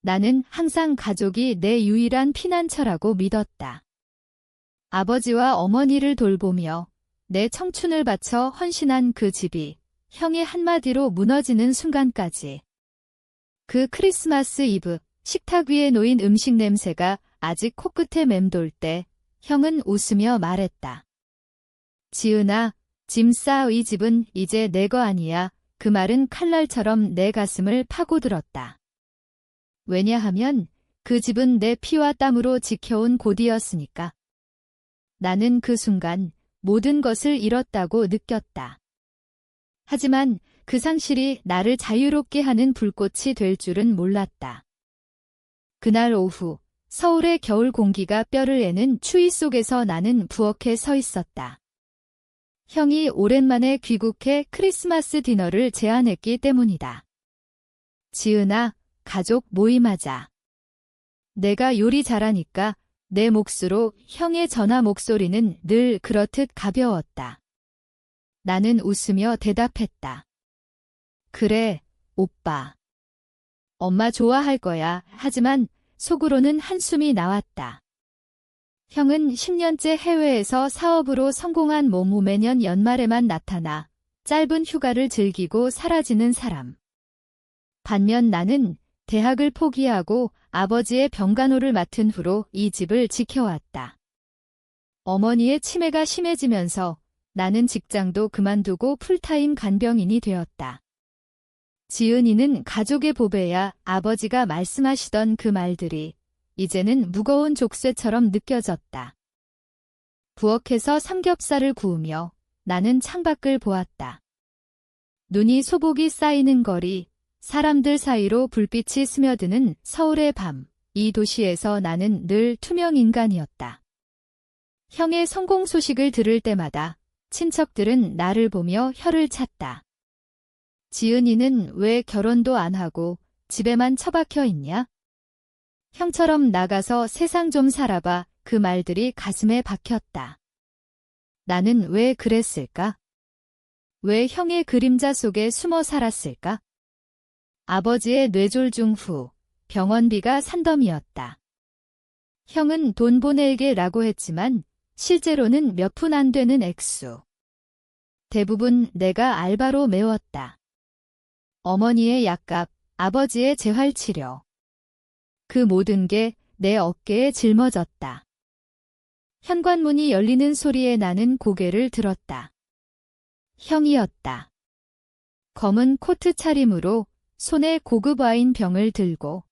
나는 항상 가족이 내 유일한 피난처라고 믿었다. 아버지와 어머니를 돌보며 내 청춘을 바쳐 헌신한 그 집이 형의 한마디로 무너지는 순간까지. 그 크리스마스 이브, 식탁 위에 놓인 음식 냄새가 아직 코끝에 맴돌 때 형은 웃으며 말했다. 지은아, 짐 싸, 이 집은 이제 내 거 아니야. 그 말은 칼날처럼 내 가슴을 파고들었다. 왜냐하면 그 집은 내 피와 땀으로 지켜온 곳이었으니까. 나는 그 순간 모든 것을 잃었다고 느꼈다. 하지만 그 상실이 나를 자유롭게 하는 불꽃이 될 줄은 몰랐다. 그날 오후, 서울의 겨울 공기가 뼈를 애는 추위 속에서 나는 부엌에 서 있었다. 형이 오랜만에 귀국해 크리스마스 디너를 제안했기 때문이다. 지은아, 가족 모임하자. 내가 요리 잘하니까 내 몫으로 형의 전화 목소리는 늘 그렇듯 가벼웠다. 나는 웃으며 대답했다. 그래, 오빠. 엄마 좋아할 거야. 하지만 속으로는 한숨이 나왔다. 형은 10년째 해외에서 사업으로 성공한 몸, 매년 연말에만 나타나 짧은 휴가를 즐기고 사라지는 사람. 반면 나는 대학을 포기하고 아버지의 병간호를 맡은 후로 이 집을 지켜왔다. 어머니의 치매가 심해지면서 나는 직장도 그만두고 풀타임 간병인이 되었다. 지은이는 가족의 보배야. 아버지가 말씀하시던 그 말들이 이제는 무거운 족쇄처럼 느껴졌다. 부엌에서 삼겹살을 구우며 나는 창밖을 보았다. 눈이 소복이 쌓이는 거리, 사람들 사이로 불빛이 스며드는 서울의 밤, 이 도시에서 나는 늘 투명 인간이었다. 형의 성공 소식을 들을 때마다 친척들은 나를 보며 혀를 찼다. 지은이는 왜 결혼도 안 하고 집에만 처박혀 있냐? 형처럼 나가서 세상 좀 살아봐. 그 말들이 가슴에 박혔다. 나는 왜 그랬을까? 왜 형의 그림자 속에 숨어 살았을까? 아버지의 뇌졸중 후 병원비가 산더미였다. 형은 돈 보내게라고 했지만 실제로는 몇 푼 안 되는 액수. 대부분 내가 알바로 메웠다. 어머니의 약값, 아버지의 재활치료. 그 모든 게 내 어깨에 짊어졌다. 현관문이 열리는 소리에 나는 고개를 들었다. 형이었다. 검은 코트 차림으로 손에 고급 와인 병을 들고.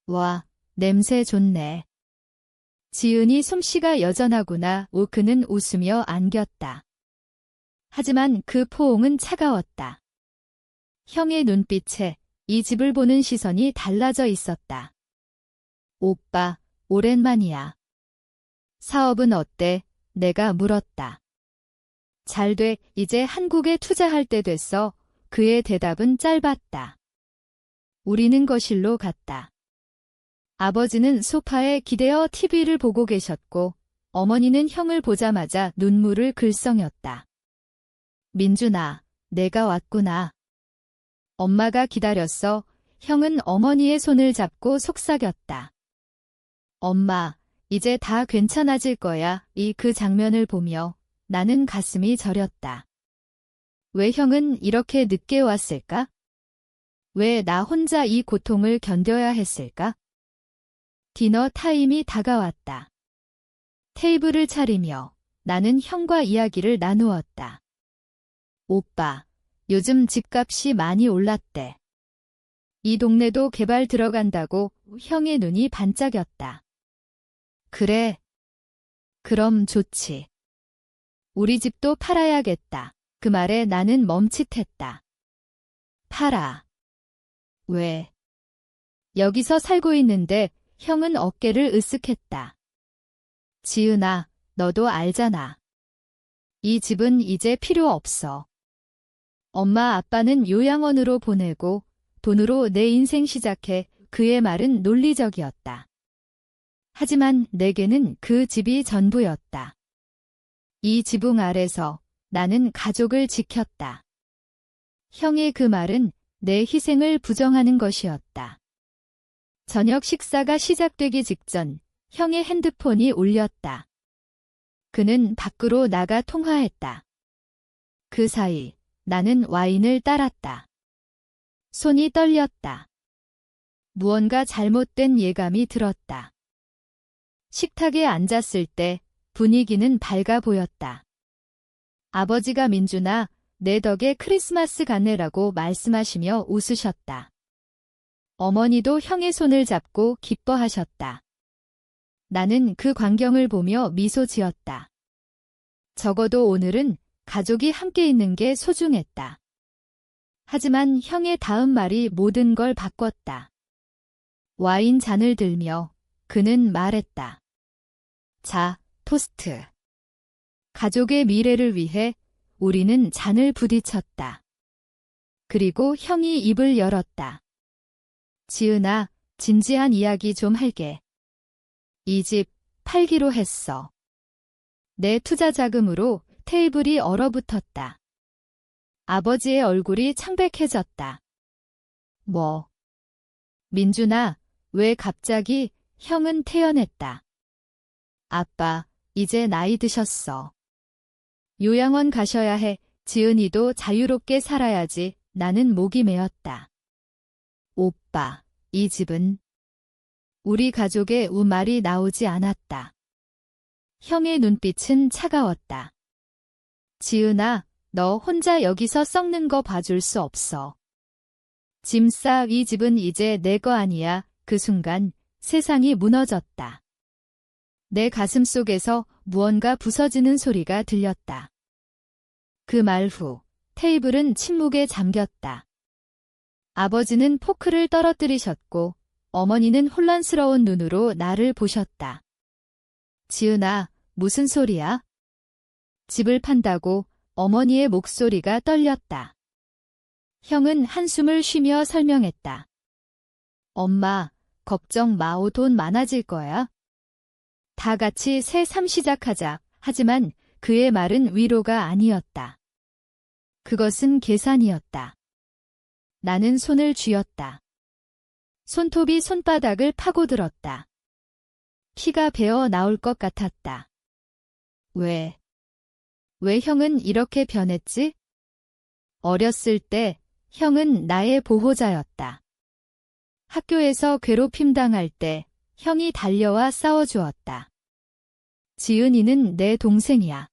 와, 냄새 좋네. 지은이 솜씨가 여전하구나. 그는 웃으며 안겼다. 하지만 그 포옹은 차가웠다. 형의 눈빛에 이 집을 보는 시선이 달라져 있었다. 오빠, 오랜만이야. 사업은 어때? 내가 물었다. 잘 돼, 이제 한국에 투자할 때 됐어. 그의 대답은 짧았다. 우리는 거실로 갔다. 아버지는 소파에 기대어 TV를 보고 계셨고 어머니는 형을 보자마자 눈물을 글썽였다. 민준아, 내가 왔구나. 엄마가 기다렸어. 형은 어머니의 손을 잡고 속삭였다. 엄마, 이제 다 괜찮아질 거야. 그 장면을 보며 나는 가슴이 저렸다. 왜 형은 이렇게 늦게 왔을까? 왜 나 혼자 이 고통을 견뎌야 했을까? 디너 타임이 다가왔다. 테이블을 차리며 나는 형과 이야기를 나누었다. 오빠, 요즘 집값이 많이 올랐대. 이 동네도 개발 들어간다고. 형의 눈이 반짝였다. 그래. 그럼 좋지. 우리 집도 팔아야겠다. 그 말에 나는 멈칫했다. 팔아. 왜? 여기서 살고 있는데. 형은 어깨를 으쓱했다. 지은아, 너도 알잖아. 이 집은 이제 필요 없어. 엄마 아빠는 요양원으로 보내고 돈으로 내 인생 시작해. 그의 말은 논리적이었다. 하지만 내게는 그 집이 전부였다. 이 지붕 아래서 나는 가족을 지켰다. 형의 그 말은 내 희생을 부정하는 것이었다. 저녁 식사가 시작되기 직전 형의 핸드폰이 울렸다. 그는 밖으로 나가 통화했다. 그 사이 나는 와인을 따랐다. 손이 떨렸다. 무언가 잘못된 예감이 들었다. 식탁에 앉았을 때 분위기는 밝아 보였다. 아버지가 민준아, 내 덕에 크리스마스 갔네라고 말씀하시며 웃으셨다. 어머니도 형의 손을 잡고 기뻐하셨다. 나는 그 광경을 보며 미소 지었다. 적어도 오늘은 가족이 함께 있는 게 소중했다. 하지만 형의 다음 말이 모든 걸 바꿨다. 와인 잔을 들며 그는 말했다. 자, 토스트. 가족의 미래를 위해 우리는 잔을 부딪혔다. 그리고 형이 입을 열었다. 지은아, 진지한 이야기 좀 할게. 이 집 팔기로 했어. 내 투자 자금으로 테이블이 얼어붙었다. 아버지의 얼굴이 창백해졌다. 뭐? 민준아, 왜 갑자기? 형은 태연했다. 아빠, 이제 나이 드셨어. 요양원 가셔야 해. 지은이도 자유롭게 살아야지. 나는 목이 메었다. 오빠, 이 집은? 우리 가족의 말이 나오지 않았다. 형의 눈빛은 차가웠다. 지은아, 너 혼자 여기서 썩는 거 봐줄 수 없어. 짐 싸, 이 집은 이제 내 거 아니야. 그 순간 세상이 무너졌다. 내 가슴 속에서 무언가 부서지는 소리가 들렸다. 그 말 후 테이블은 침묵에 잠겼다. 아버지는 포크를 떨어뜨리셨고 어머니는 혼란스러운 눈으로 나를 보셨다. 지은아, 무슨 소리야? 집을 판다고? 어머니의 목소리가 떨렸다. 형은 한숨을 쉬며 설명했다. 엄마, 걱정 마. 돈 많아질 거야. 다 같이 새 삶 시작하자. 하지만 그의 말은 위로가 아니었다. 그것은 계산이었다. 나는 손을 쥐었다. 손톱이 손바닥을 파고들었다. 피가 배어 나올 것 같았다. 왜 형은 이렇게 변했지? 어렸을 때 형은 나의 보호자였다. 학교에서 괴롭힘 당할 때 형이 달려와 싸워주었다. 지은이는 내 동생이야.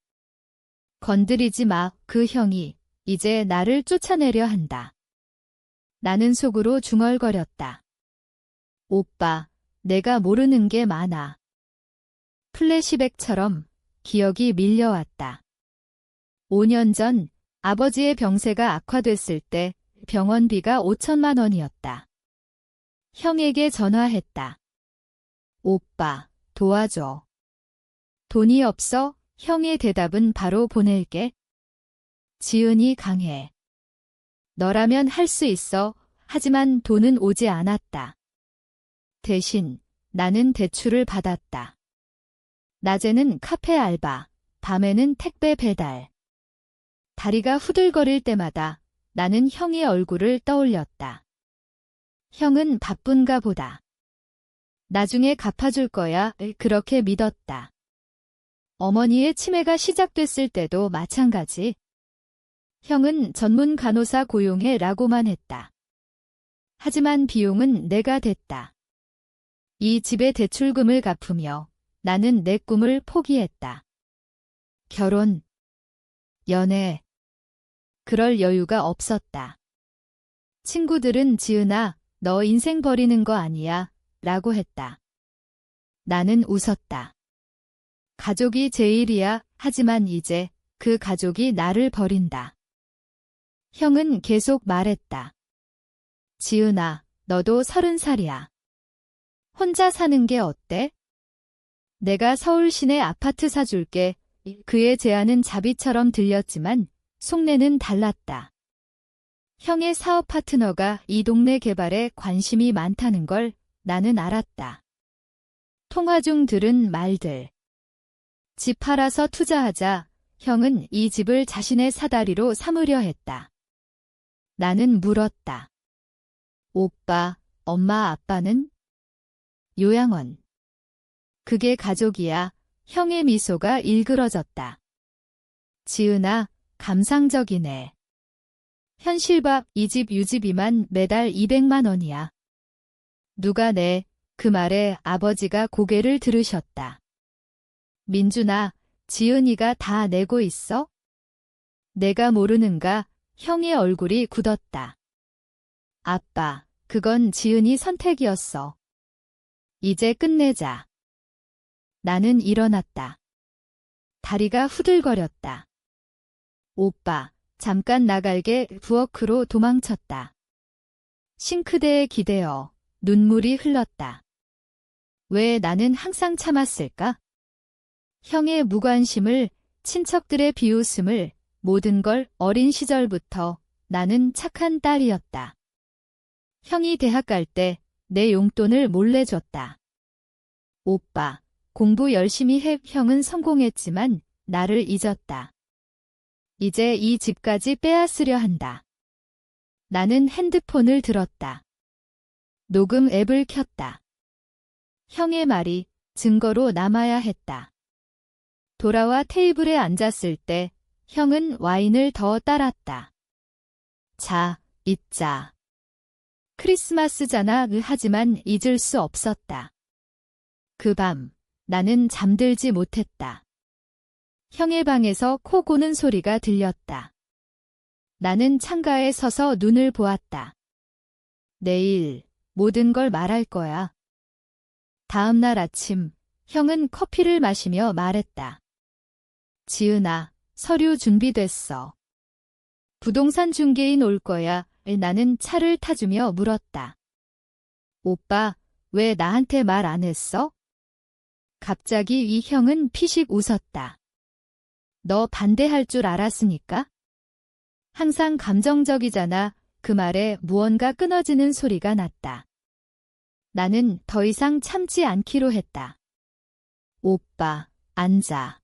건드리지 마. 그 형이 이제 나를 쫓아내려 한다. 나는 속으로 중얼거렸다. 오빠, 내가 모르는 게 많아. 플래시백처럼 기억이 밀려왔다. 5년 전 아버지의 병세가 악화됐을 때 병원비가 5천만 원이었다. 형에게 전화했다. 오빠, 도와줘. 돈이 없어? 형의 대답은 바로 보낼게. 지은이 강해. 너라면 할 수 있어. 하지만 돈은 오지 않았다. 대신 나는 대출을 받았다. 낮에는 카페 알바, 밤에는 택배 배달. 다리가 후들거릴 때마다 나는 형의 얼굴을 떠올렸다. 형은 바쁜가 보다. 나중에 갚아줄 거야. 그렇게 믿었다. 어머니의 치매가 시작됐을 때도 마찬가지. 형은 전문 간호사 고용해 라고만 했다. 하지만 비용은 내가 댔다. 이 집의 대출금을 갚으며 나는 내 꿈을 포기했다. 결혼, 연애, 그럴 여유가 없었다. 친구들은 지은아, 너 인생 버리는 거 아니야 라고 했다. 나는 웃었다. 가족이 제일이야. 하지만 이제 그 가족이 나를 버린다. 형은 계속 말했다. 지은아, 너도 30살이야. 혼자 사는 게 어때? 내가 서울 시내 아파트 사줄게. 그의 제안은 자비처럼 들렸지만 속내는 달랐다. 형의 사업 파트너가 이 동네 개발에 관심이 많다는 걸 나는 알았다. 통화 중 들은 말들. 집 팔아서 투자하자. 형은 이 집을 자신의 사다리로 삼으려 했다. 나는 물었다. 오빠, 엄마, 아빠는? 요양원. 그게 가족이야. 형의 미소가 일그러졌다. 지은아, 감상적이네. 현실밥 이 집 유지비만 매달 200만 원이야. 누가 내? 그 말에 아버지가 고개를 들으셨다. 민준아, 지은이가 다 내고 있어? 내가 모르는가? 형의 얼굴이 굳었다. 아빠, 그건 지은이 선택이었어. 이제 끝내자. 나는 일어났다. 다리가 후들거렸다. 오빠, 잠깐 나갈게. 부엌으로 도망쳤다. 싱크대에 기대어 눈물이 흘렀다. 왜 나는 항상 참았을까? 형의 무관심을, 친척들의 비웃음을, 모든 걸 어린 시절부터 나는 착한 딸이었다. 형이 대학 갈 때 내 용돈을 몰래 줬다. 오빠, 공부 열심히 해. 형은 성공했지만 나를 잊었다. 이제 이 집까지 빼앗으려 한다. 나는 핸드폰을 들었다. 녹음 앱을 켰다. 형의 말이 증거로 남아야 했다. 돌아와 테이블에 앉았을 때 형은 와인을 더 따랐다. 자, 잊자. 크리스마스잖아. 하지만 잊을 수 없었다. 그 밤, 나는 잠들지 못했다. 형의 방에서 코 고는 소리가 들렸다. 나는 창가에 서서 눈을 보았다. 내일 모든 걸 말할 거야. 다음 날 아침, 형은 커피를 마시며 말했다. 지은아, 서류 준비됐어. 부동산 중개인 올 거야. 나는 차를 타주며 물었다. 오빠, 왜 나한테 말 안 했어? 갑자기 이 형은 피식 웃었다. 너 반대할 줄 알았으니까? 항상 감정적이잖아. 그 말에 무언가 끊어지는 소리가 났다. 나는 더 이상 참지 않기로 했다. 오빠, 앉아.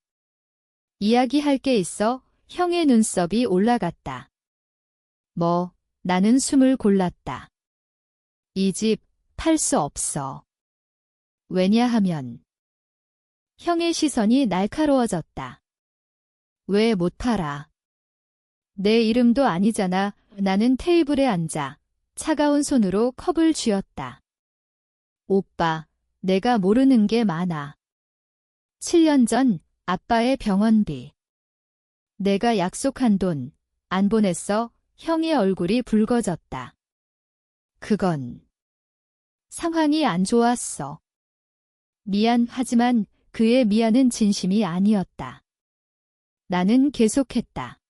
이야기할 게 있어. 형의 눈썹이 올라갔다. 뭐, 나는 숨을 골랐다. 이 집 팔 수 없어. 왜냐하면 형의 시선이 날카로워졌다. 왜 못 팔아? 내 이름도 아니잖아. 나는 테이블에 앉아 차가운 손으로 컵을 쥐었다. 오빠, 내가 모르는 게 많아. 7년 전 아빠의 병원비. 내가 약속한 돈 안 보냈어. 형의 얼굴이 붉어졌다. 그건 상황이 안 좋았어. 미안하지만 그의 미안은 진심이 아니었다. 나는 계속했다.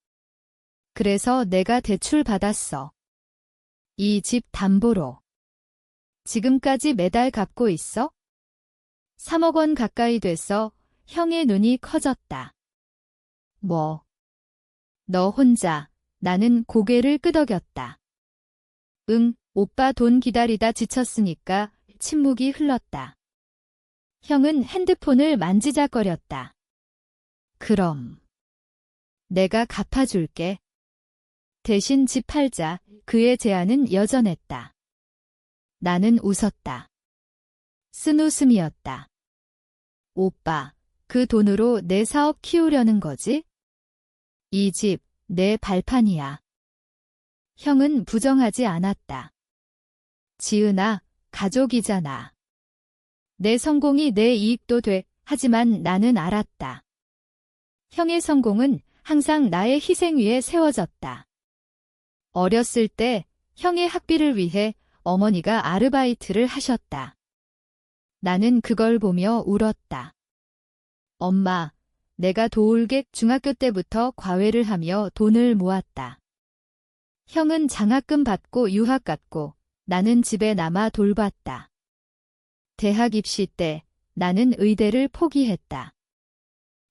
그래서 내가 대출 받았어. 이 집 담보로. 지금까지 매달 갚고 있어? 3억 원 가까이 됐어. 형의 눈이 커졌다. 뭐? 너 혼자. 나는 고개를 끄덕였다. 응, 오빠 돈 기다리다 지쳤으니까. 침묵이 흘렀다. 형은 핸드폰을 만지작거렸다. 그럼 내가 갚아줄게. 대신 집 팔자. 그의 제안은 여전했다. 나는 웃었다. 쓴 웃음이었다. 오빠, 그 돈으로 내 사업 키우려는 거지? 이 집 내 발판이야. 형은 부정하지 않았다. 지은아, 가족이잖아. 내 성공이 내 이익도 돼. 하지만 나는 알았다. 형의 성공은 항상 나의 희생 위에 세워졌다. 어렸을 때 형의 학비를 위해 어머니가 아르바이트를 하셨다. 나는 그걸 보며 울었다. 엄마, 내가 도울게. 중학교 때부터 과외를 하며 돈을 모았다. 형은 장학금 받고 유학 갔고 나는 집에 남아 돌봤다. 대학 입시 때 나는 의대를 포기했다.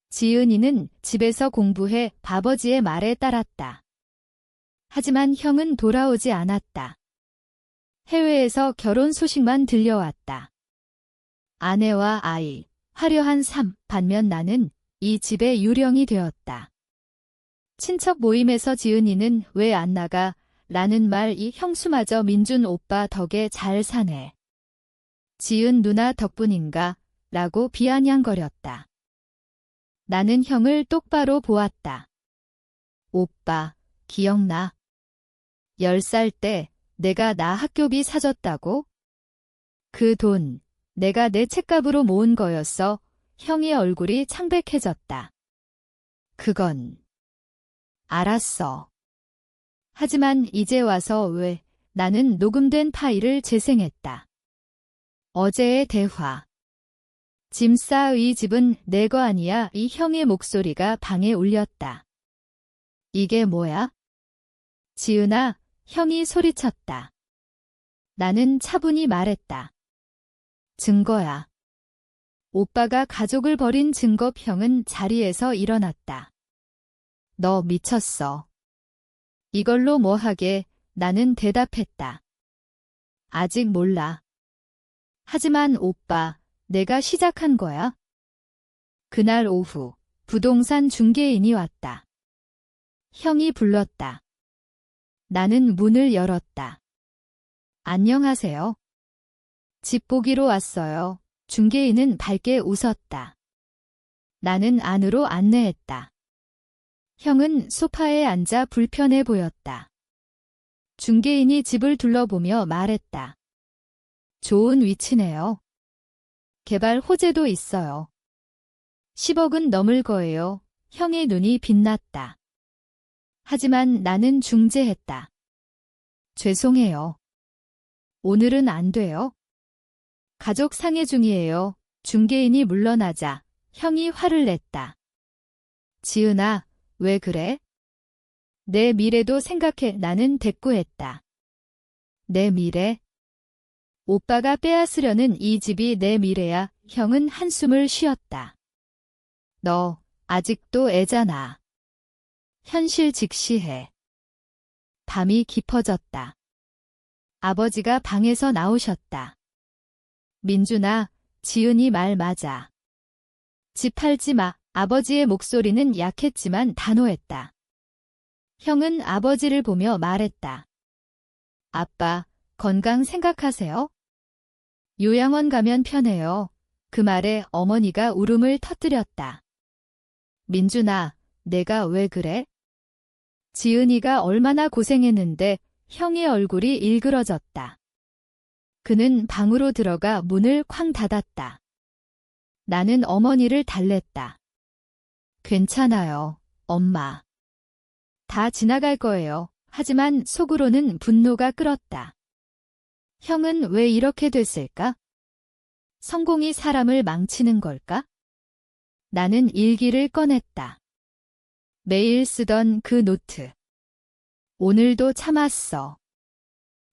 지은이는 집에서 공부해 아버지의 말에 따랐다. 하지만 형은 돌아오지 않았다. 해외에서 결혼 소식만 들려왔다. 아내와 아이, 화려한 삶. 반면 나는 이 집의 유령이 되었다. 친척 모임에서 지은이는 왜 안 나가? 라는 말. 이 형수마저 민준 오빠 덕에 잘 사네. 지은 누나 덕분인가? 라고 비아냥거렸다. 나는 형을 똑바로 보았다. 오빠, 기억나? 10살 때 내가 나 학교비 사줬다고? 그 돈, 내가 내 책값으로 모은 거였어. 형의 얼굴이 창백해졌다. 그건. 알았어. 하지만 이제 와서 왜? 나는 녹음된 파일을 재생했다. 어제의 대화. 짐싸의 집은 내 거 아니야. 이 형의 목소리가 방에 울렸다. 이게 뭐야? 지은아, 형이 소리쳤다. 나는 차분히 말했다. 증거야. 오빠가 가족을 버린 증거. 형은 자리에서 일어났다. 너 미쳤어. 이걸로 뭐 하게? 나는 대답했다. 아직 몰라. 하지만 오빠, 내가 시작한 거야. 그날 오후, 부동산 중개인이 왔다. 형이 불렀다. 나는 문을 열었다. 안녕하세요. 집 보기로 왔어요. 중개인은 밝게 웃었다. 나는 안으로 안내했다. 형은 소파에 앉아 불편해 보였다. 중개인이 집을 둘러보며 말했다. 좋은 위치네요. 개발 호재도 있어요. 10억은 넘을 거예요. 형의 눈이 빛났다. 하지만 나는 중재했다. 죄송해요. 오늘은 안 돼요. 가족 상해 중이에요. 중개인이 물러나자 형이 화를 냈다. 지은아, 왜 그래? 내 미래도 생각해. 나는 대꾸했다. 내 미래? 오빠가 빼앗으려는 이 집이 내 미래야. 형은 한숨을 쉬었다. 너 아직도 애잖아. 현실 직시해. 밤이 깊어졌다. 아버지가 방에서 나오셨다. 민준아, 지은이 말 맞아. 집 팔지 마. 아버지의 목소리는 약했지만 단호했다. 형은 아버지를 보며 말했다. 아빠, 건강 생각하세요? 요양원 가면 편해요. 그 말에 어머니가 울음을 터뜨렸다. 민준아, 내가 왜 그래? 지은이가 얼마나 고생했는데. 형의 얼굴이 일그러졌다. 그는 방으로 들어가 문을 쾅 닫았다. 나는 어머니를 달랬다. 괜찮아요, 엄마. 다 지나갈 거예요. 하지만 속으로는 분노가 끓었다. 형은 왜 이렇게 됐을까? 성공이 사람을 망치는 걸까? 나는 일기를 꺼냈다. 매일 쓰던 그 노트. 오늘도 참았어.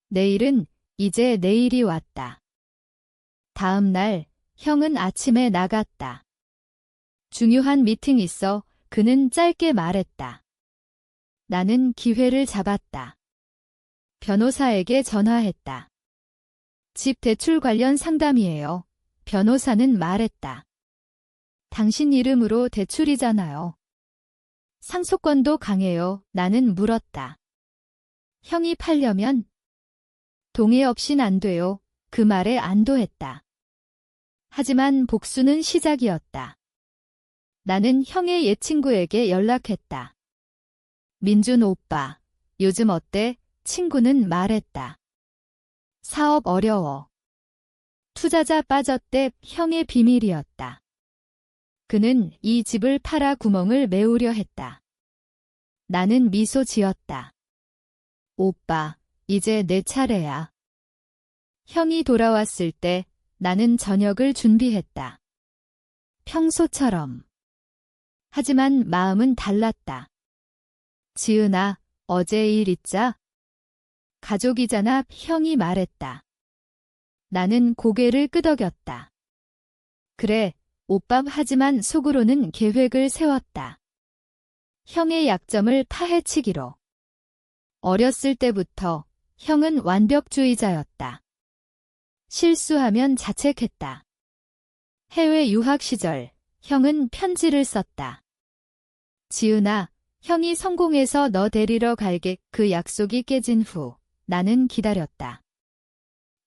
내일은 이제 내일이 왔다. 다음 날 형은 아침에 나갔다. 중요한 미팅 있어. 그는 짧게 말했다. 나는 기회를 잡았다. 변호사에게 전화했다. 집 대출 관련 상담이에요. 변호사는 말했다. 당신 이름으로 대출이잖아요. 상속권도 강해요. 나는 물었다. 형이 팔려면? 동의 없인 안 돼요. 그 말에 안도했다. 하지만 복수는 시작이었다. 나는 형의 옛 친구에게 연락했다. 민준 오빠, 요즘 어때? 친구는 말했다. 사업 어려워. 투자자 빠졌대. 형의 비밀이었다. 그는 이 집을 팔아 구멍을 메우려 했다. 나는 미소 지었다. 오빠, 이제 내 차례야. 형이 돌아왔을 때 나는 저녁을 준비했다. 평소처럼. 하지만 마음은 달랐다. 지은아, 어제 일 있자? 가족이잖아. 형이 말했다. 나는 고개를 끄덕였다. 그래, 오빠. 하지만 속으로는 계획을 세웠다. 형의 약점을 파헤치기로. 어렸을 때부터 형은 완벽주의자였다. 실수하면 자책했다. 해외 유학 시절 형은 편지를 썼다. 지은아, 형이 성공해서 너 데리러 갈게. 그 약속이 깨진 후 나는 기다렸다.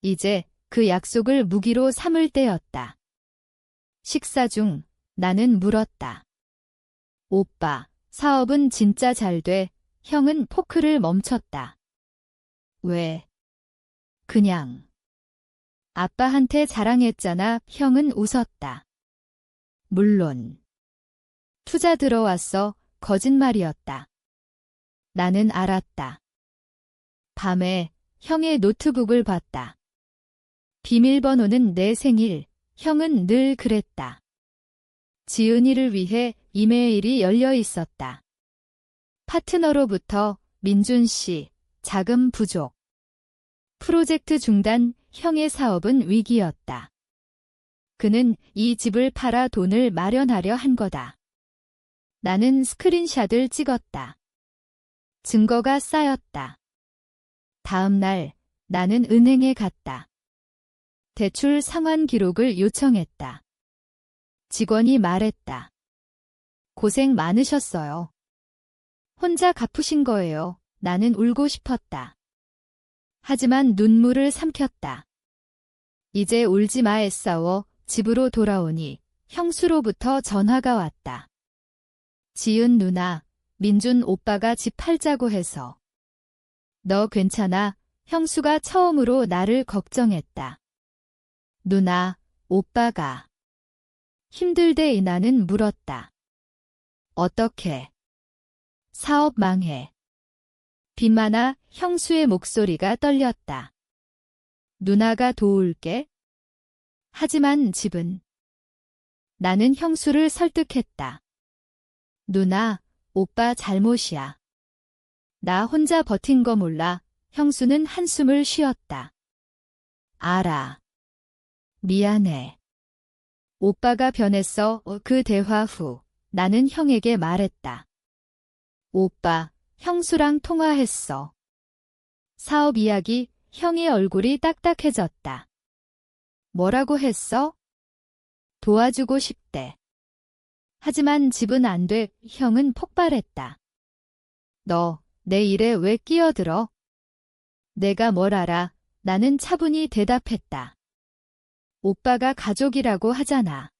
이제 그 약속을 무기로 삼을 때였다. 식사 중 나는 물었다. 오빠, 사업은 진짜 잘 돼. 형은 포크를 멈췄다. 왜? 그냥. 아빠한테 자랑했잖아. 형은 웃었다. 물론. 투자 들어왔어. 거짓말이었다. 나는 알았다. 밤에 형의 노트북을 봤다. 비밀번호는 내 생일. 형은 늘 그랬다. 지은이를 위해 이메일이 열려 있었다. 파트너로부터 민준 씨, 자금 부족. 프로젝트 중단, 형의 사업은 위기였다. 그는 이 집을 팔아 돈을 마련하려 한 거다. 나는 스크린샷을 찍었다. 증거가 쌓였다. 다음 날 나는 은행에 갔다. 대출 상환 기록을 요청했다. 직원이 말했다. 고생 많으셨어요. 혼자 갚으신 거예요. 나는 울고 싶었다. 하지만 눈물을 삼켰다. 이제 울지 마 애싸워. 집으로 돌아오니 형수로부터 전화가 왔다. 지은 누나, 민준 오빠가 집 팔자고 해서. 너 괜찮아? 형수가 처음으로 나를 걱정했다. 누나, 오빠가. 힘들대 나는 물었다. 어떻게? 사업 망해. 빚 많아. 형수의 목소리가 떨렸다. 누나가 도울게. 하지만 집은. 나는 형수를 설득했다. 누나, 오빠 잘못이야. 나 혼자 버틴 거 몰라. 형수는 한숨을 쉬었다. 알아. 미안해. 오빠가 변했어. 그 대화 후 나는 형에게 말했다. 오빠, 형수랑 통화했어. 사업 이야기. 형의 얼굴이 딱딱해졌다. 뭐라고 했어? 도와주고 싶대. 하지만 집은 안 돼. 형은 폭발했다. 너, 내 일에 왜 끼어들어? 내가 뭘 알아? 나는 차분히 대답했다. 오빠가 가족이라고 하잖아.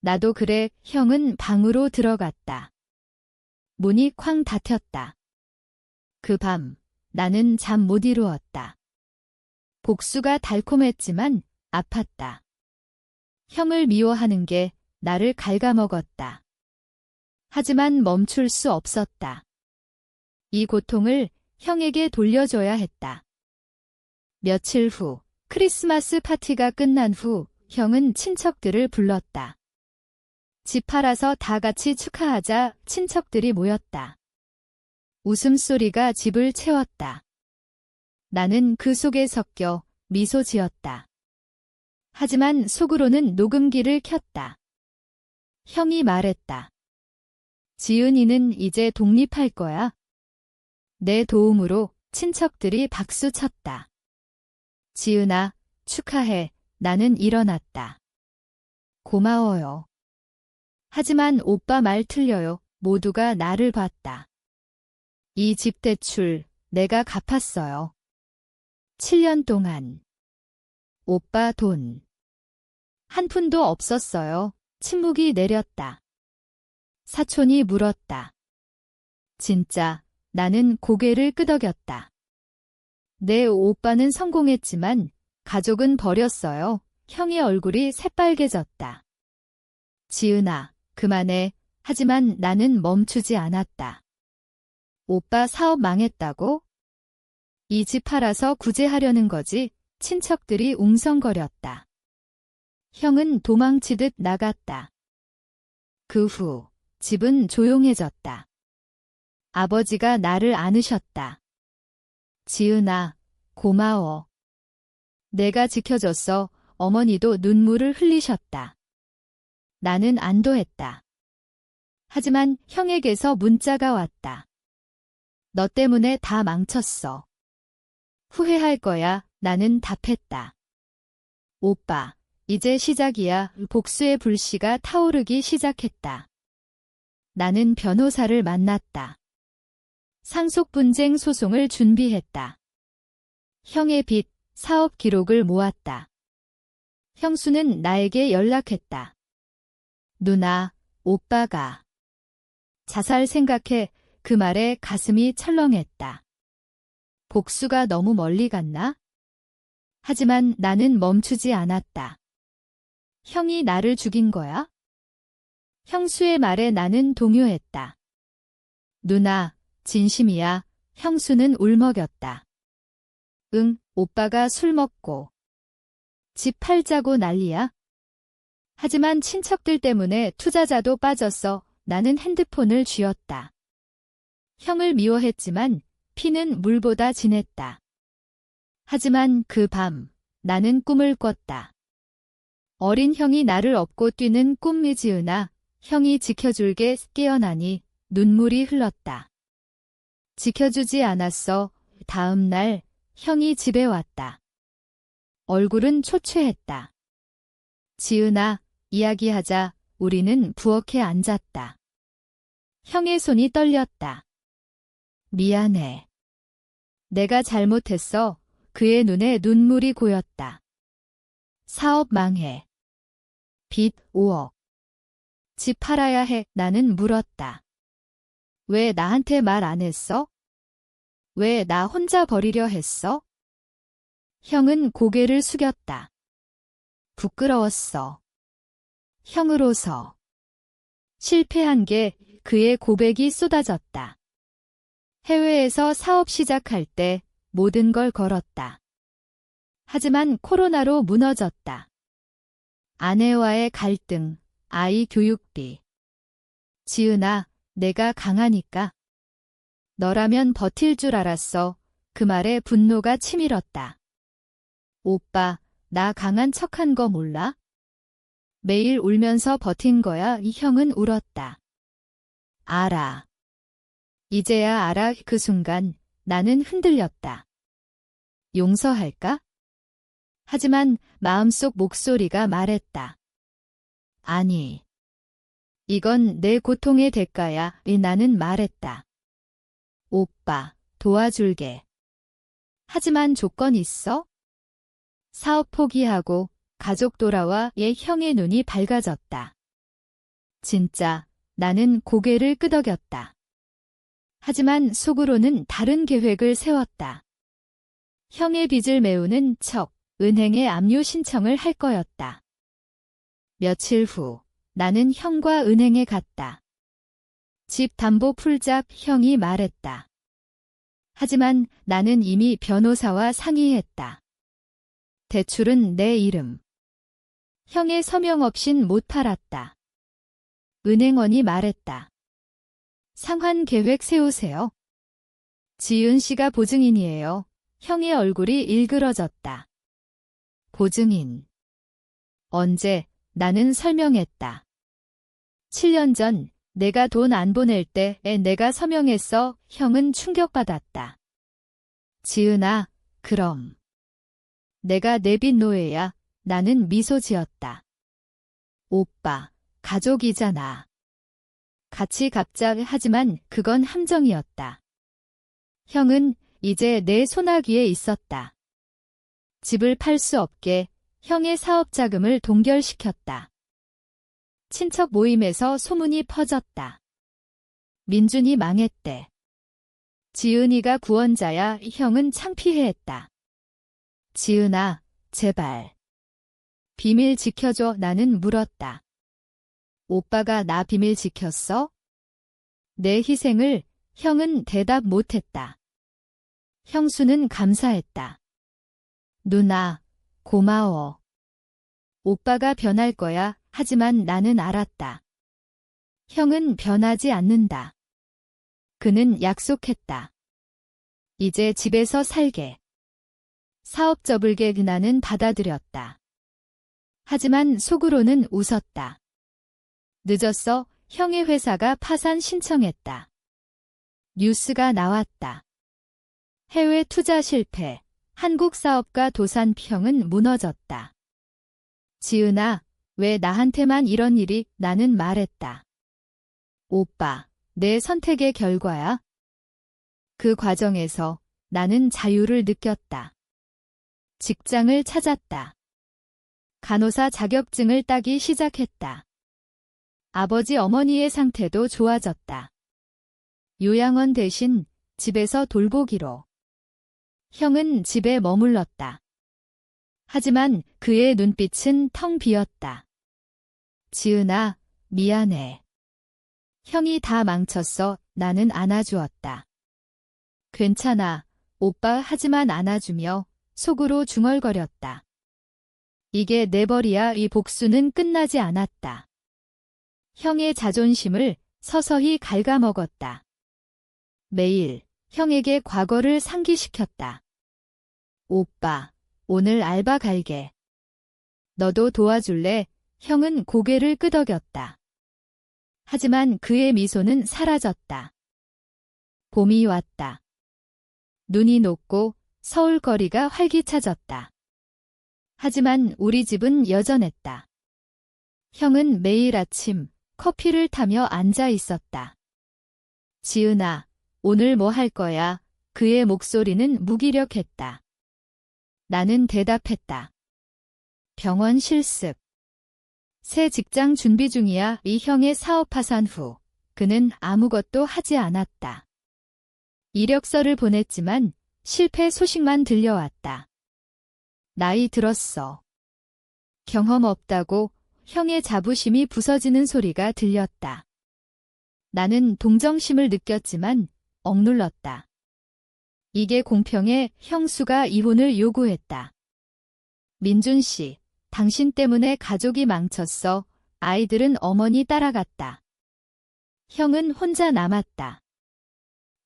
나도 그래. 형은 방으로 들어갔다. 문이 쾅 닫혔다. 그 밤 나는 잠 못 이루었다. 복수가 달콤했지만 아팠다. 형을 미워하는 게 나를 갉아먹었다. 하지만 멈출 수 없었다. 이 고통을 형에게 돌려줘야 했다. 며칠 후 크리스마스 파티가 끝난 후 형은 친척들을 불렀다. 집 팔아서 다 같이 축하하자. 친척들이 모였다. 웃음소리가 집을 채웠다. 나는 그 속에 섞여 미소 지었다. 하지만 속으로는 녹음기를 켰다. 형이 말했다. 지은이는 이제 독립할 거야. 내 도움으로. 친척들이 박수 쳤다. 지은아, 축하해. 나는 일어났다. 고마워요. 하지만 오빠 말 틀려요. 모두가 나를 봤다. 이 집 대출 내가 갚았어요. 7년 동안. 오빠 돈. 한 푼도 없었어요. 침묵이 내렸다. 사촌이 물었다. 진짜. 나는 고개를 끄덕였다. 내 오빠는 성공했지만 가족은 버렸어요. 형의 얼굴이 새빨개졌다. 지은아, 그만해. 하지만 나는 멈추지 않았다. 오빠 사업 망했다고? 이 집 팔아서 구제하려는 거지. 친척들이 웅성거렸다. 형은 도망치듯 나갔다. 그 후 집은 조용해졌다. 아버지가 나를 안으셨다. 지은아, 고마워. 내가 지켜줬어. 어머니도 눈물을 흘리셨다. 나는 안도했다. 하지만 형에게서 문자가 왔다. 너 때문에 다 망쳤어. 후회할 거야. 나는 답했다. 오빠, 이제 시작이야. 복수의 불씨가 타오르기 시작했다. 나는 변호사를 만났다. 상속 분쟁 소송을 준비했다. 형의 빚, 사업 기록을 모았다. 형수는 나에게 연락했다. 누나, 오빠가. 자살 생각해 그 말에 가슴이 철렁했다. 복수가 너무 멀리 갔나? 하지만 나는 멈추지 않았다. 형이 나를 죽인 거야? 형수의 말에 나는 동요했다. 누나, 진심이야. 형수는 울먹였다. 응, 오빠가 술 먹고. 집 팔자고 난리야. 하지만 친척들 때문에 투자자도 빠졌어. 나는 핸드폰을 쥐었다. 형을 미워했지만 피는 물보다 진했다. 하지만 그 밤, 나는 꿈을 꿨다. 어린 형이 나를 업고 뛰는 꿈이 지으나 형이 지켜줄게 깨어나니 눈물이 흘렀다. 지켜주지 않았어. 다음 날 형이 집에 왔다. 얼굴은 초췌했다. 지은아, 이야기하자. 우리는 부엌에 앉았다. 형의 손이 떨렸다. 미안해. 내가 잘못했어. 그의 눈에 눈물이 고였다. 사업 망해. 빚 5억. 집 팔아야 해. 나는 물었다. 왜 나한테 말 안 했어? 왜 나 혼자 버리려 했어? 형은 고개를 숙였다. 부끄러웠어. 형으로서. 실패한 게 그의 고백이 쏟아졌다. 해외에서 사업 시작할 때 모든 걸 걸었다. 하지만 코로나로 무너졌다. 아내와의 갈등, 아이 교육비. 지은아, 내가 강하니까. 너라면 버틸 줄 알았어. 그 말에 분노가 치밀었다. 오빠, 나 강한 척한 거 몰라? 매일 울면서 버틴 거야. 이 형은 울었다. 알아. 이제야 알아. 그 순간 나는 흔들렸다. 용서할까? 하지만 마음속 목소리가 말했다. 아니. 이건 내 고통의 대가야. 나는 말했다. 오빠, 도와줄게. 하지만 조건 있어? 사업 포기하고 가족 돌아와 얘 형의 눈이 밝아졌다. 진짜 나는 고개를 끄덕였다. 하지만 속으로는 다른 계획을 세웠다. 형의 빚을 메우는 척 은행에 압류 신청을 할 거였다. 며칠 후 나는 형과 은행에 갔다. 집 담보 풀자. 형이 말했다. 하지만 나는 이미 변호사와 상의했다. 대출은 내 이름. 형의 서명 없인 못 팔았다. 은행원이 말했다. 상환 계획 세우세요. 지은 씨가 보증인이에요. 형의 얼굴이 일그러졌다. 보증인. 언제? 나는 설명했다. 7년 전 내가 돈 안 보낼 때에 내가 서명했어. 형은 충격받았다. 지은아, 그럼. 내가 내 빚 노예야. 나는 미소 지었다. 오빠, 가족이잖아. 같이 갚자. 하지만 그건 함정이었다. 형은 이제 내 소나기에 있었다. 집을 팔 수 없게 형의 사업 자금을 동결시켰다. 친척 모임에서 소문이 퍼졌다. 민준이 망했대. 지은이가 구원자야. 형은 창피해했다. 지은아, 제발. 비밀 지켜줘. 나는 물었다. 오빠가 나 비밀 지켰어? 내 희생을. 형은 대답 못했다. 형수는 감사했다. 누나, 고마워. 오빠가 변할 거야. 하지만 나는 알았다. 형은 변하지 않는다. 그는 약속했다. 이제 집에서 살게. 사업 접을게. 나는 받아들였다. 하지만 속으로는 웃었다. 늦었어. 형의 회사가 파산 신청했다. 뉴스가 나왔다. 해외 투자 실패. 한국 사업가 도산. 형은 무너졌다. 지은아, 왜 나한테만 이런 일이? 나는 말했다. 오빠, 내 선택의 결과야. 그 과정에서 나는 자유를 느꼈다. 직장을 찾았다. 간호사 자격증을 따기 시작했다. 아버지 어머니의 상태도 좋아졌다. 요양원 대신 집에서 돌보기로. 형은 집에 머물렀다. 하지만 그의 눈빛은 텅 비었다. 지은아, 미안해. 형이 다 망쳤어. 나는 안아주었다. 괜찮아, 오빠 하지만 안아주며 속으로 중얼거렸다. 이게 내 벌이야. 이 복수는 끝나지 않았다. 형의 자존심을 서서히 갉아먹었다. 매일 형에게 과거를 상기시켰다. 오빠, 오늘 알바 갈게. 너도 도와줄래? 형은 고개를 끄덕였다. 하지만 그의 미소는 사라졌다. 봄이 왔다. 눈이 녹고 서울 거리가 활기차졌다. 하지만 우리 집은 여전했다. 형은 매일 아침 커피를 타며 앉아 있었다. 지은아, 오늘 뭐 할 거야? 그의 목소리는 무기력했다. 나는 대답했다. 병원 실습. 새 직장 준비 중이야. 이 형의 사업 파산 후 그는 아무것도 하지 않았다. 이력서를 보냈지만 실패 소식만 들려왔다. 나이 들었어. 경험 없다고 형의 자부심이 부서지는 소리가 들렸다. 나는 동정심을 느꼈지만 억눌렀다. 이게 공평해. 형수가 이혼을 요구했다. 민준 씨, 당신 때문에 가족이 망쳤어. 아이들은 어머니 따라갔다. 형은 혼자 남았다.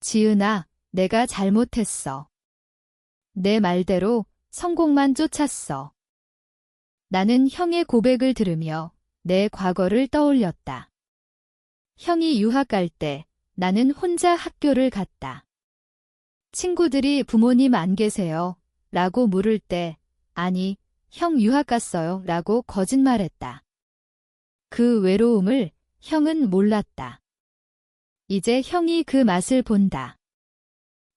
지은아, 내가 잘못했어. 내 말대로 성공만 쫓았어. 나는 형의 고백을 들으며 내 과거를 떠올렸다. 형이 유학 갈 때 나는 혼자 학교를 갔다. 친구들이 부모님 안 계세요? 라고 물을 때 아니, 형 유학 갔어요. 라고 거짓말했다. 그 외로움을 형은 몰랐다. 이제 형이 그 맛을 본다.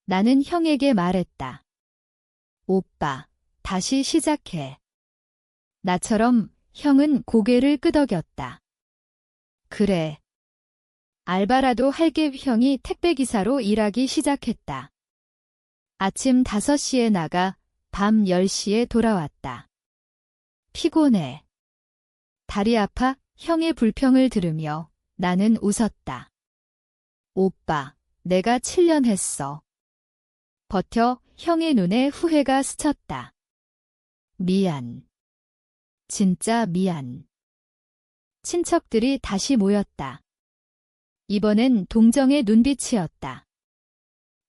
나는 형에게 말했다. 오빠, 다시 시작해. 나처럼 형은 고개를 끄덕였다. 그래. 알바라도 할게. 형이 택배기사로 일하기 시작했다. 아침 5시에 나가 밤 10시에 돌아왔다. 피곤해. 다리 아파? 형의 불평을 들으며 나는 웃었다. 오빠, 내가 7년 했어. 버텨. 형의 눈에 후회가 스쳤다. 미안. 진짜 미안. 친척들이 다시 모였다. 이번엔 동정의 눈빛이었다.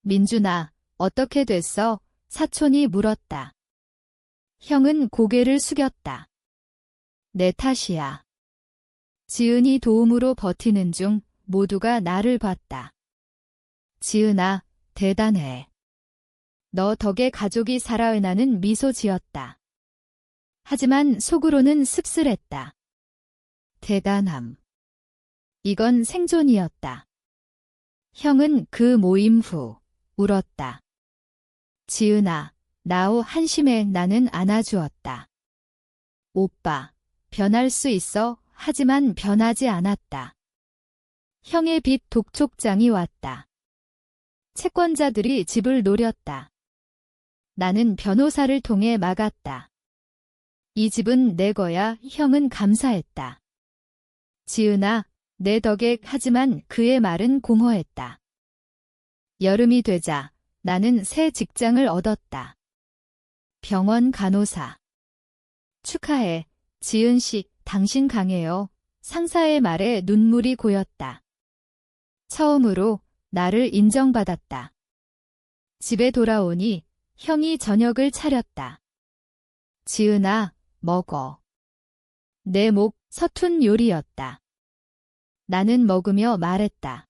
민준아, 어떻게 됐어? 사촌이 물었다. 형은 고개를 숙였다. 내 탓이야. 지은이 도움으로 버티는 중 모두가 나를 봤다. 지은아, 대단해. 너 덕에 가족이 살아. 나는 미소 지었다. 하지만 속으로는 씁쓸했다. 대단함. 이건 생존이었다. 형은 그 모임 후 울었다. 지은아, 나오 한심해. 나는 안아주었다. 오빠, 변할 수 있어. 하지만 변하지 않았다. 형의 빚 독촉장이 왔다. 채권자들이 집을 노렸다. 나는 변호사를 통해 막았다. 이 집은 내 거야. 형은 감사했다. 지은아, 내 덕에. 하지만 그의 말은 공허했다. 여름이 되자 나는 새 직장을 얻었다. 병원 간호사. 축하해, 지은 씨. 당신 강해요. 상사의 말에 눈물이 고였다. 처음으로 나를 인정받았다. 집에 돌아오니 형이 저녁을 차렸다. 지은아, 먹어. 내 목 서툰 요리였다. 나는 먹으며 말했다.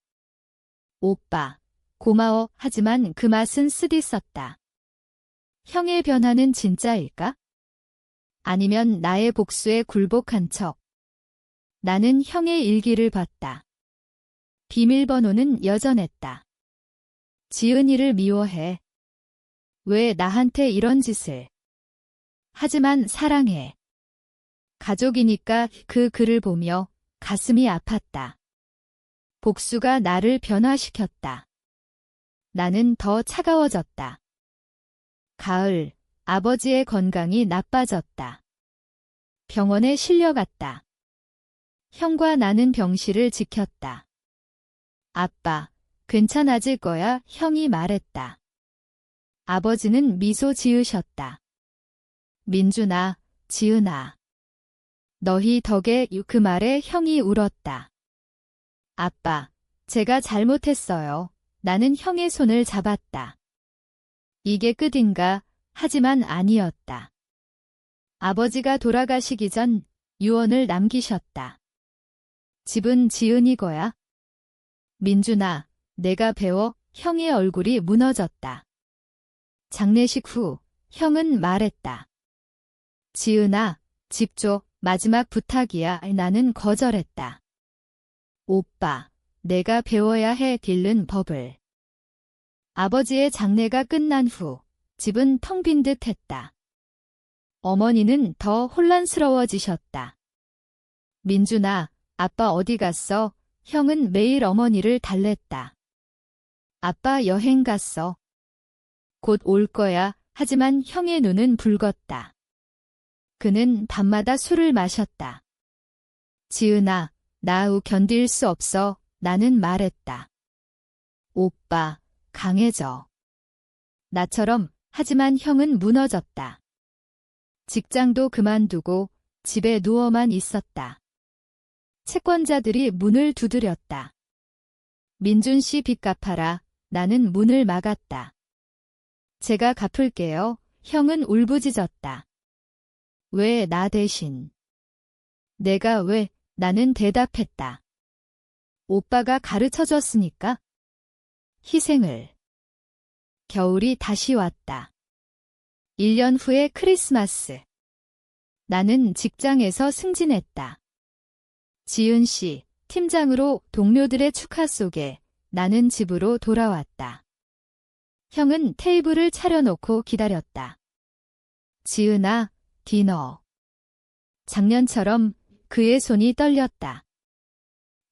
오빠, 고마워. 하지만 그 맛은 쓰디썼다. 형의 변화는 진짜일까? 아니면 나의 복수에 굴복한 척. 나는 형의 일기를 봤다. 비밀번호는 여전했다. 지은이를 미워해. 왜 나한테 이런 짓을. 하지만 사랑해. 가족이니까 그 글을 보며 가슴이 아팠다. 복수가 나를 변화시켰다. 나는 더 차가워졌다. 가을, 아버지의 건강이 나빠졌다. 병원에 실려갔다. 형과 나는 병실을 지켰다. 아빠, 괜찮아질 거야, 형이 말했다. 아버지는 미소 지으셨다. 민준아, 지은아. 너희 덕에 그 말에 형이 울었다. 아빠, 제가 잘못했어요. 나는 형의 손을 잡았다. 이게 끝인가? 하지만 아니었다. 아버지가 돌아가시기 전 유언을 남기셨다. 집은 지은이 거야. 민준아, 내가 배워. 형의 얼굴이 무너졌다. 장례식 후 형은 말했다. 지은아, 집 줘. 마지막 부탁이야. 나는 거절했다. 오빠, 내가 배워야 해. 딜른 법을. 아버지의 장례가 끝난 후 집은 텅 빈 듯 했다. 어머니는 더 혼란스러워지셨다. 민준아, 아빠 어디 갔어? 형은 매일 어머니를 달랬다. 아빠 여행 갔어. 곧 올 거야. 하지만 형의 눈은 붉었다. 그는 밤마다 술을 마셨다. 지은아, 나 견딜 수 없어. 나는 말했다. 오빠, 강해져. 나처럼. 하지만 형은 무너졌다. 직장도 그만두고 집에 누워만 있었다. 채권자들이 문을 두드렸다. 민준 씨 빚 갚아라. 나는 문을 막았다. 제가 갚을게요. 형은 울부짖었다. 왜 나 대신? 내가 왜? 나는 대답했다. 오빠가 가르쳐줬으니까. 희생을. 겨울이 다시 왔다. 1년 후의 크리스마스. 나는 직장에서 승진했다. 지은 씨, 팀장으로 동료들의 축하 속에 나는 집으로 돌아왔다. 형은 테이블을 차려놓고 기다렸다. 지은아, 디너. 작년처럼 그의 손이 떨렸다.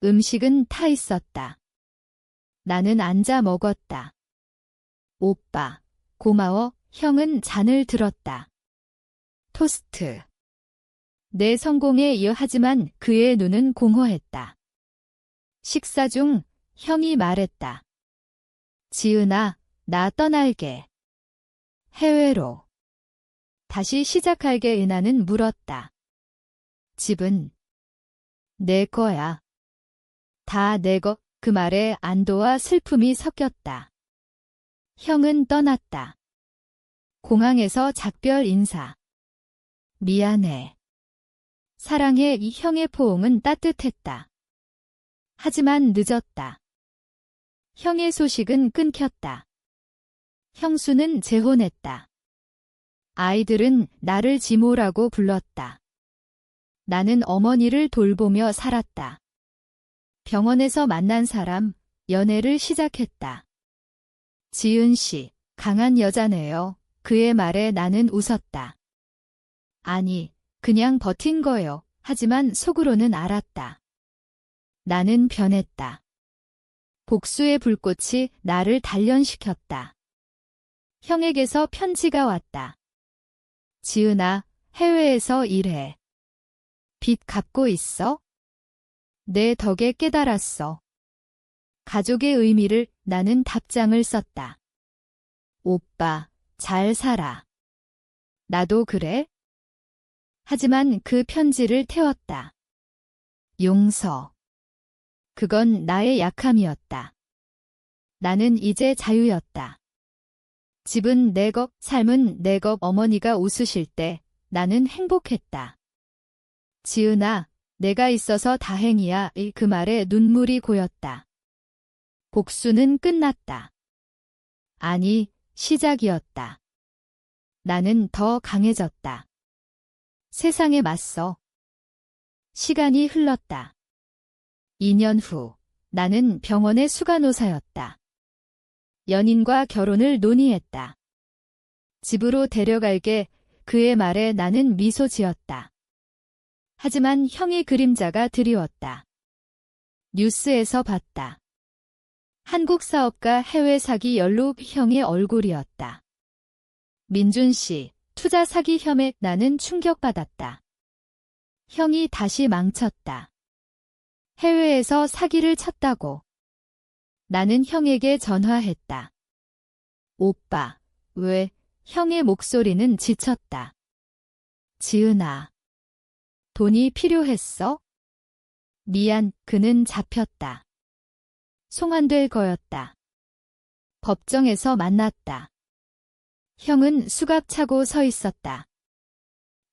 음식은 타 있었다. 나는 앉아 먹었다. 오빠, 고마워. 형은 잔을 들었다. 토스트. 내 성공에 이어 하지만 그의 눈은 공허했다. 식사 중 형이 말했다. 지은아, 나 떠날게. 해외로. 다시 시작할게. 나는 물었다. 집은 내 거야. 다 내 거. 그 말에 안도와 슬픔이 섞였다. 형은 떠났다. 공항에서 작별 인사. 미안해. 사랑해. 이 형의 포옹은 따뜻했다. 하지만 늦었다. 형의 소식은 끊겼다. 형수는 재혼했다. 아이들은 나를 지모라고 불렀다. 나는 어머니를 돌보며 살았다. 병원에서 만난 사람, 연애를 시작했다. 지은 씨, 강한 여자네요. 그의 말에 나는 웃었다. 아니, 그냥 버틴 거요. 하지만 속으로는 알았다. 나는 변했다. 복수의 불꽃이 나를 단련시켰다. 형에게서 편지가 왔다. 지은아, 해외에서 일해. 빚 갚고 있어? 내 덕에 깨달았어. 가족의 의미를. 나는 답장을 썼다. 오빠, 잘 살아. 나도 그래? 하지만 그 편지를 태웠다. 용서. 그건 나의 약함이었다. 나는 이제 자유였다. 집은 내 것, 삶은 내 것. 어머니가 웃으실 때 나는 행복했다. 지은아, 내가 있어서 다행이야. 그 말에 눈물이 고였다. 복수는 끝났다. 아니, 시작이었다. 나는 더 강해졌다. 세상에 맞서. 시간이 흘렀다. 2년 후, 나는 병원의 수간호사였다. 연인과 결혼을 논의했다. 집으로 데려갈게. 그의 말에 나는 미소 지었다. 하지만 형의 그림자가 드리웠다. 뉴스에서 봤다. 한국 사업가 해외 사기 연루 형의 얼굴이었다. 민준 씨, 투자 사기 혐의. 나는 충격받았다. 형이 다시 망쳤다. 해외에서 사기를 쳤다고. 나는 형에게 전화했다. 오빠, 왜? 형의 목소리는 지쳤다. 지은아. 돈이 필요했어? 미안, 그는 잡혔다. 송환될 거였다. 법정에서 만났다. 형은 수갑 차고 서 있었다.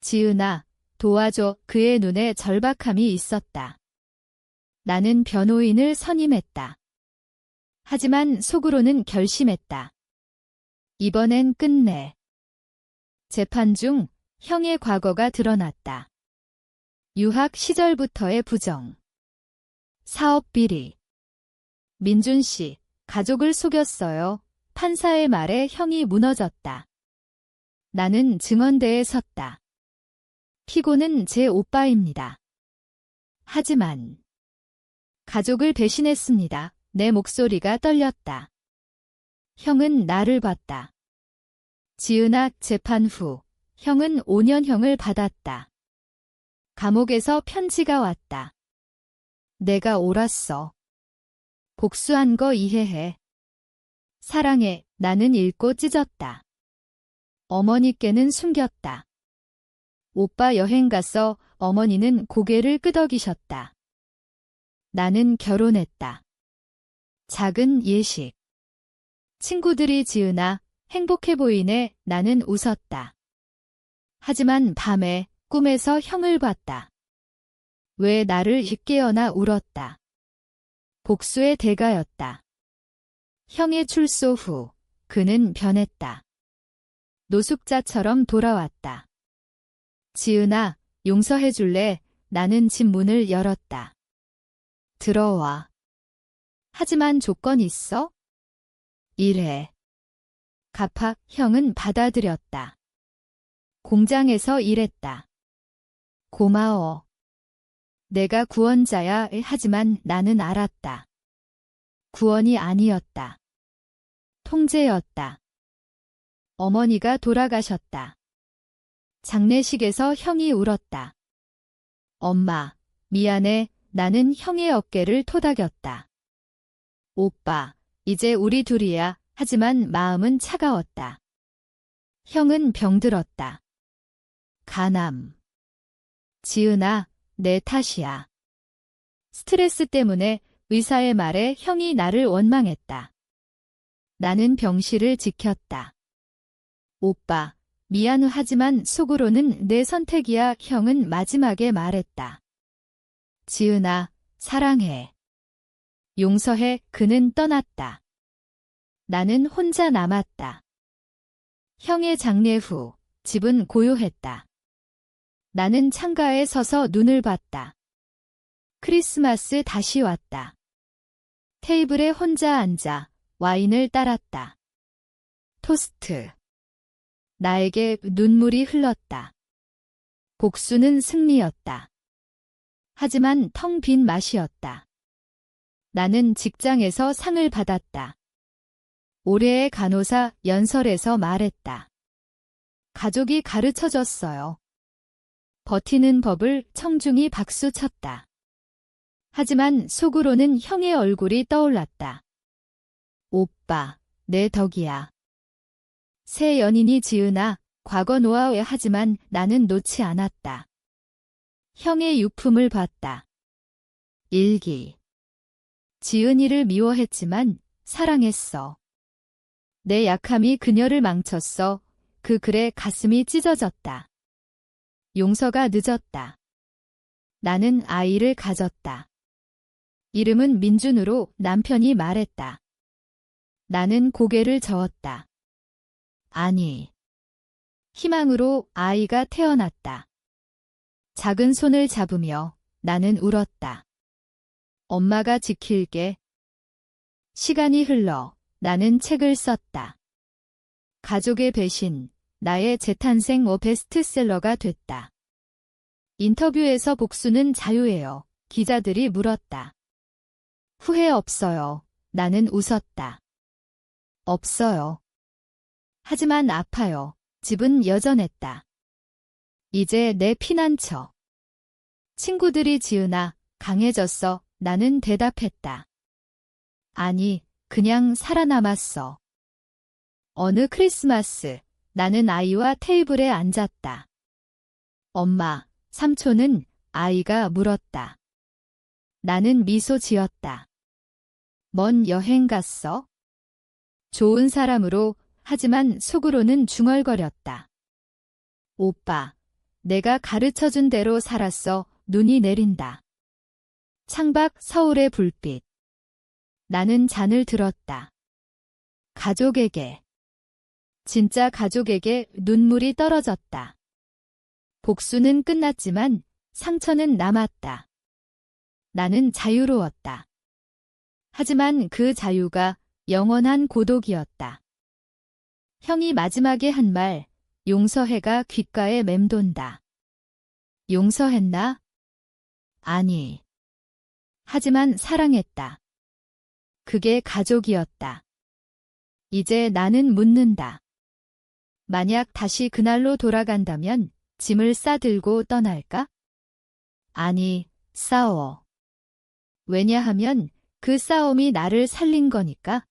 지은아, 도와줘. 그의 눈에 절박함이 있었다. 나는 변호인을 선임했다. 하지만 속으로는 결심했다. 이번엔 끝내. 재판 중 형의 과거가 드러났다. 유학 시절부터의 부정. 사업 비리. 민준 씨, 가족을 속였어요. 판사의 말에 형이 무너졌다. 나는 증언대에 섰다. 피고는 제 오빠입니다. 하지만 가족을 배신했습니다. 내 목소리가 떨렸다. 형은 나를 봤다. 지은아, 재판 후 형은 5년형을 받았다. 감옥에서 편지가 왔다. 내가 옳았어. 복수한 거 이해해. 사랑해. 나는 읽고 찢었다. 어머니께는 숨겼다. 오빠 여행 가서 어머니는 고개를 끄덕이셨다. 나는 결혼했다. 작은 예식. 친구들이 지은아, 행복해 보이네. 나는 웃었다. 하지만 밤에 꿈에서 형을 봤다. 왜 나를 깨어나 울었다. 복수의 대가였다. 형의 출소 후 그는 변했다. 노숙자처럼 돌아왔다. 지은아, 용서해줄래? 나는 집 문을 열었다. 들어와. 하지만 조건 있어? 일해. 갚아. 형은 받아들였다. 공장에서 일했다. 고마워. 내가 구원자야. 하지만 나는 알았다. 구원이 아니었다. 통제였다. 어머니가 돌아가셨다. 장례식에서 형이 울었다. 엄마, 미안해. 나는 형의 어깨를 토닥였다. 오빠, 이제 우리 둘이야. 하지만 마음은 차가웠다. 형은 병들었다. 간암. 지은아, 내 탓이야. 스트레스 때문에 의사의 말에 형이 나를 원망했다. 나는 병실을 지켰다. 오빠, 미안하지만 속으로는 내 선택이야. 형은 마지막에 말했다. 지은아, 사랑해. 용서해. 그는 떠났다. 나는 혼자 남았다. 형의 장례 후 집은 고요했다. 나는 창가에 서서 눈을 봤다. 크리스마스 다시 왔다. 테이블에 혼자 앉아 와인을 따랐다. 토스트. 나에게 눈물이 흘렀다. 복수는 승리였다. 하지만 텅 빈 맛이었다. 나는 직장에서 상을 받았다. 올해의 간호사 연설에서 말했다. 가족이 가르쳐줬어요. 버티는 법을 청중이 박수쳤다. 하지만 속으로는 형의 얼굴이 떠올랐다. 오빠, 내 덕이야. 새 연인이 지은아, 과거 노하우에. 하지만 나는 놓지 않았다. 형의 유품을 봤다. 일기. 지은이를 미워했지만 사랑했어. 내 약함이 그녀를 망쳤어. 그 글에 가슴이 찢어졌다. 용서가 늦었다. 나는 아이를 가졌다. 이름은 민준으로 남편이 말했다. 나는 고개를 저었다. 아니. 희망으로 아이가 태어났다. 작은 손을 잡으며 나는 울었다. 엄마가 지킬게. 시간이 흘러 나는 책을 썼다. 가족의 배신, 나의 재탄생 베스트셀러가 됐다. 인터뷰에서 복수는 자유예요. 기자들이 물었다. 후회 없어요. 나는 웃었다. 없어요. 하지만 아파요. 집은 여전했다. 이제 내 피난처. 친구들이 지으나 강해졌어. 나는 대답했다. 아니, 그냥 살아남았어. 어느 크리스마스, 나는 아이와 테이블에 앉았다. 엄마, 삼촌은? 아이가 물었다. 나는 미소 지었다. 먼 여행 갔어? 좋은 사람으로, 하지만 속으로는 중얼거렸다. 오빠, 내가 가르쳐준 대로 살았어. 눈이 내린다. 창밖 서울의 불빛. 나는 잔을 들었다. 가족에게. 진짜 가족에게 눈물이 떨어졌다. 복수는 끝났지만 상처는 남았다. 나는 자유로웠다. 하지만 그 자유가 영원한 고독이었다. 형이 마지막에 한 말, 용서해가 귓가에 맴돈다. 용서했나? 아니. 하지만 사랑했다. 그게 가족이었다. 이제 나는 묻는다. 만약 다시 그날로 돌아간다면 짐을 싸들고 떠날까? 아니, 싸워. 왜냐하면 그 싸움이 나를 살린 거니까.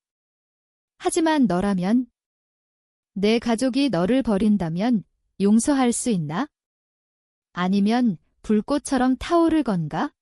하지만 너라면? 내 가족이 너를 버린다면 용서할 수 있나? 아니면 불꽃처럼 타오를 건가?